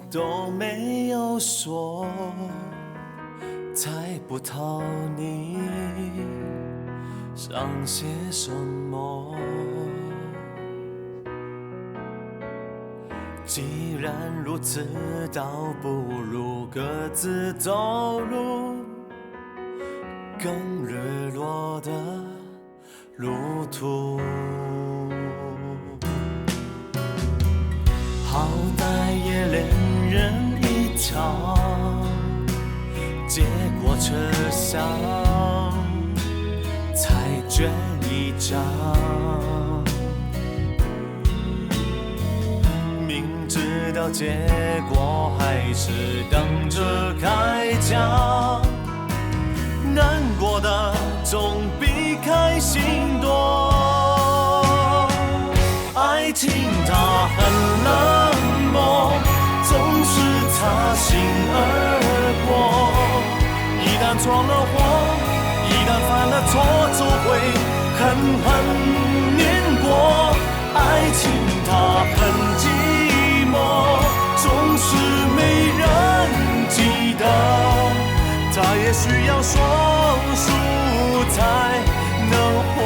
都没有说，猜不透你想些什么。既然如此，倒不如各自走入更日落的路途。好歹也恋人一场，结果车厢才卷一张。明知道结果还是等着开奖，难过的总比开心多。爱情它很冷漠，总是擦身而过。一旦闯了祸，一旦犯了错，就会狠狠碾过。爱情它很寂寞，总是没人记得。它也需要双数才能活。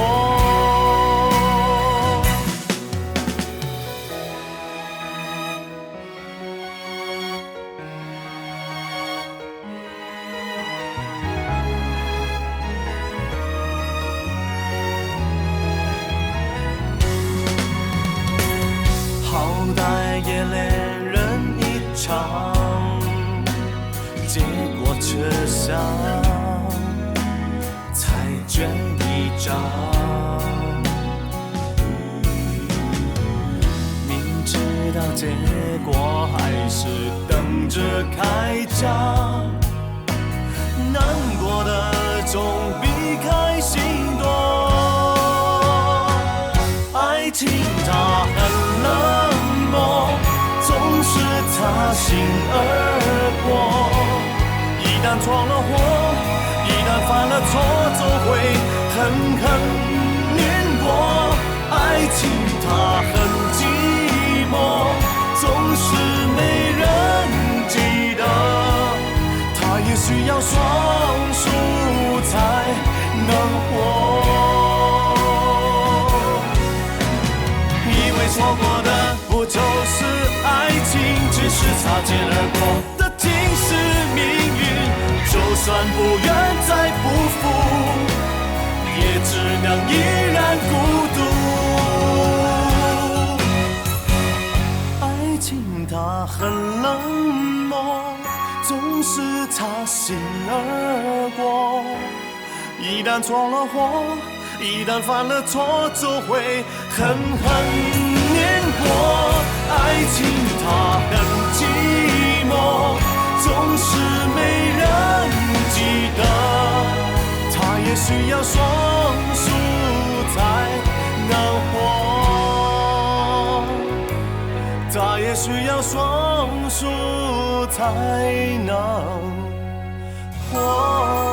结果车厢才卷一张，明知道结果还是等着开奖，难过的总比开心多。爱情它很冷漠，总是擦身而过。一旦闯了祸，一旦犯了错，就会狠狠碾过。爱情它很寂寞，总是没人记得。它也需要双数才能活。以为错过的不就是爱情，只是擦肩而过的竟是命运。就算不愿再不负，也只能依然孤独。爱情它很冷漠，总是擦身而过。一旦闯了祸，一旦犯了错，就会狠狠碾过。爱情它很寂寞，总是没人记得。它也需要双数才能活，它也需要双数才能活。